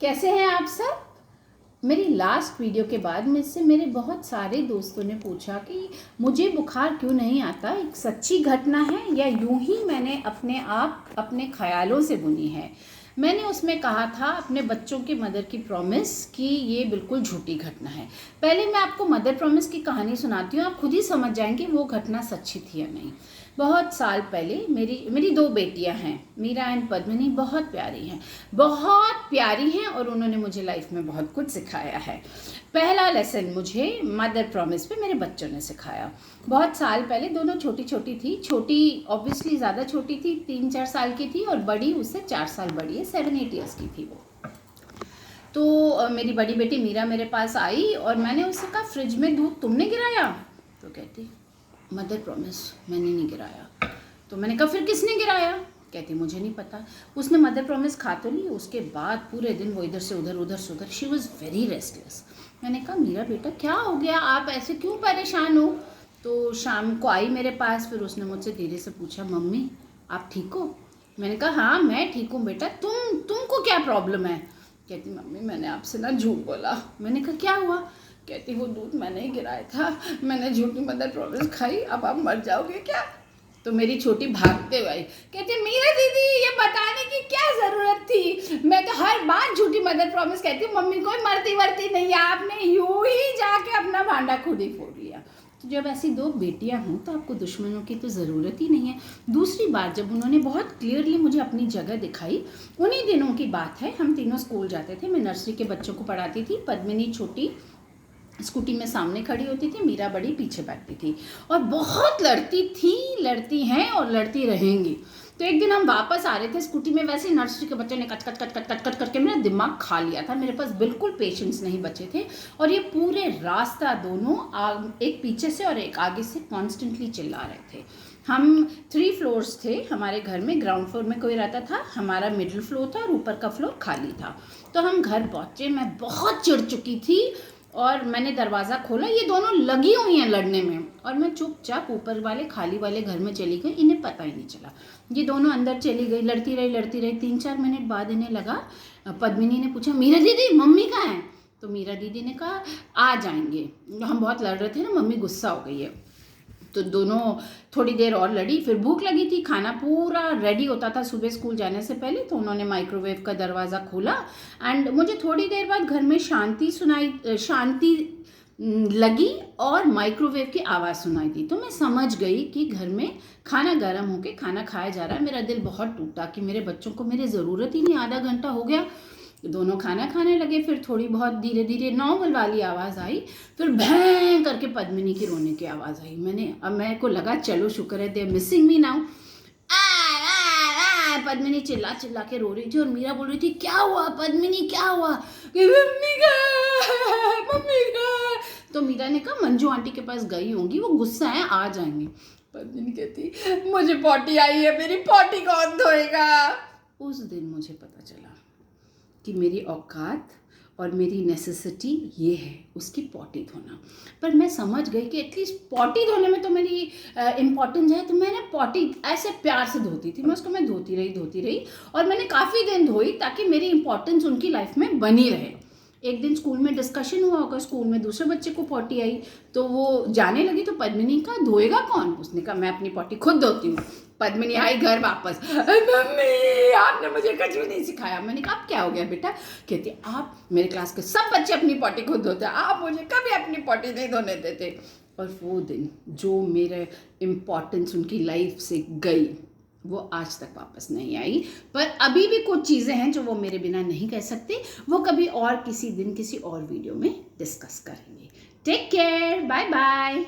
कैसे हैं आप सब। मेरी लास्ट वीडियो के बाद मुझसे मेरे बहुत सारे दोस्तों ने पूछा कि मुझे बुखार क्यों नहीं आता, एक सच्ची घटना है या यूं ही मैंने अपने आप अपने ख्यालों से बुनी है। मैंने उसमें कहा था अपने बच्चों के मदर की प्रॉमिस कि ये बिल्कुल झूठी घटना है। पहले मैं आपको मदर प्रॉमिस की कहानी सुनाती हूँ, आप खुद ही समझ जाएंगे वो घटना सच्ची थी या नहीं। बहुत साल पहले मेरी दो बेटियां हैं, मीरा एंड पद्मिनी, बहुत प्यारी हैं और उन्होंने मुझे लाइफ में बहुत कुछ सिखाया है। पहला लेसन मुझे मदर प्रॉमिस पे मेरे बच्चों ने सिखाया। बहुत साल पहले दोनों छोटी छोटी थी, छोटी ऑब्वियसली ज़्यादा छोटी थी, 3-4 साल की थी, और बड़ी उससे 4 साल बड़ी है, 7-8 ईयर्स की थी वो। तो मेरी बड़ी बेटी मीरा मेरे पास आई और मैंने उससे कहा फ्रिज में दूध तुमने गिराया? तो कहती मदर प्रॉमिस मैंने नहीं गिराया। तो मैंने कहा फिर किसने गिराया? कहती मुझे नहीं पता। उसने मदर प्रॉमिस खा तो ली, उसके बाद पूरे दिन वो इधर से उधर शी वॉज वेरी रेस्टलेस। मैंने कहा मीरा बेटा क्या हो गया, आप ऐसे क्यों परेशान हो? तो शाम को आई मेरे पास, फिर उसने मुझसे धीरे से पूछा मम्मी आप ठीक हो? मैंने कहा हाँ मैं ठीक हूँ बेटा, तुमको क्या प्रॉब्लम है? कहती मम्मी मैंने आपसे ना झूठ बोला। मैंने कहा क्या हुआ? कहती वो दूध मैंने ही गिराया था, मैंने झूठी मदर प्रॉमिस खाई, अब आप मर जाओगे क्या? तो मेरी छोटी भागते हुए आई, कहती मीरा दीदी ये बताने की क्या ज़रूरत थी, मैं तो हर बार झूठी मदर प्रॉमिस कहती हूँ, मम्मी कोई मरती वरती नहीं है, आपने यूं ही जाके अपना भांडा खुद ही फोड़ लिया। तो जब ऐसी दो बेटियां हों तो आपको दुश्मनों की तो ज़रूरत ही नहीं है। दूसरी बार जब उन्होंने बहुत क्लियरली मुझे अपनी जगह दिखाई, उन्हीं दिनों की बात है, हम तीनों स्कूल जाते थे, मैं नर्सरी के बच्चों को पढ़ाती थी, पद्मिनी छोटी स्कूटी में सामने खड़ी होती थी, मीरा बड़ी पीछे बैठती थी, और बहुत लड़ती हैं और लड़ती रहेंगी। तो एक दिन हम वापस आ रहे थे स्कूटी में, वैसे नर्सरी के बच्चों ने कट कट करके मेरा दिमाग खा लिया था, मेरे पास बिल्कुल पेशेंस नहीं बचे थे, और ये पूरे रास्ता दोनों एक पीछे से और एक आगे से कॉन्स्टेंटली चिल्ला रहे थे। हम 3 फ्लोर्स थे हमारे घर में, ग्राउंड फ्लोर में कोई रहता था, हमारा मिडिल फ्लोर था और ऊपर का फ्लोर खाली था। तो हम घर पहुँचे, मैं बहुत चिढ़ चुकी थी और मैंने दरवाज़ा खोला, ये दोनों लगी हुई हैं लड़ने में, और मैं चुपचाप ऊपर वाले खाली वाले घर में चली गई, इन्हें पता ही नहीं चला। ये दोनों अंदर चली गई, लड़ती रही। 3-4 मिनट बाद इन्हें लगा, पद्मिनी ने पूछा मीरा दीदी मम्मी कहाँ है? तो मीरा दीदी ने कहा आ जाएंगे, हम बहुत लड़ रहे थे ना, मम्मी गुस्सा हो गई है। तो दोनों थोड़ी देर और लड़ी, फिर भूख लगी थी, खाना पूरा रेडी होता था सुबह स्कूल जाने से पहले, तो उन्होंने माइक्रोवेव का दरवाज़ा खोला एंड मुझे थोड़ी देर बाद घर में शांति लगी और माइक्रोवेव की आवाज़ सुनाई दी। तो मैं समझ गई कि घर में खाना गर्म होके खाना खाया जा रहा है। मेरा दिल बहुत टूटा कि मेरे बच्चों को मेरी ज़रूरत ही नहीं, आधा घंटा हो गया, दोनों खाना खाने लगे। फिर थोड़ी बहुत धीरे धीरे नॉर्मल वाली आवाज़ आई, फिर भैं करके पद्मिनी की रोने की आवाज़ आई। मेरे को लगा चलो शुक्र है दे मिसिंग मी नाउ। पद्मिनी चिल्ला चिल्ला के रो रही थी और मीरा बोल रही थी क्या हुआ पद्मिनी क्या हुआ? मम्मी का। तो मीरा ने कहा मंजू आंटी के पास गई होंगी, वो गुस्सा है आ जाएंगी। पद्मिनी कहती मुझे पॉटी आई है, मेरी पॉटी कौन धोएगा? उस दिन मुझे पता चला कि मेरी औकात और मेरी नेसेसिटी ये है, उसकी पॉटी धोना। पर मैं समझ गई कि एटलीस्ट पॉटी धोने में तो मेरी इम्पोर्टेंस है, तो मैंने पॉटी ऐसे प्यार से धोती थी, मैं धोती रही और मैंने काफ़ी दिन धोई ताकि मेरी इम्पोर्टेंस उनकी लाइफ में बनी रहे। एक दिन स्कूल में डिस्कशन हुआ होगा, स्कूल में दूसरे बच्चे को पॉटी आई तो वो जाने लगी, तो पद्मिनी का धोएगा कौन? उसने कहा मैं अपनी पॉटी खुद धोती हूँ। पद्मिनी आई घर वापस, मम्मी आपने मुझे कुछ भी नहीं सिखाया। मैंने कहा अब क्या हो गया बेटा? कहती आप मेरे क्लास के सब बच्चे अपनी पॉटी खुद धोते हैं, आप मुझे कभी अपनी पॉटी नहीं धोने देते। और वो दिन जो मेरे इम्पोर्टेंस उनकी लाइफ से गई वो आज तक वापस नहीं आई। पर अभी भी कुछ चीज़ें हैं जो वो मेरे बिना नहीं कह सकते, वो कभी और किसी दिन किसी और वीडियो में डिस्कस करेंगे। Take care, bye bye.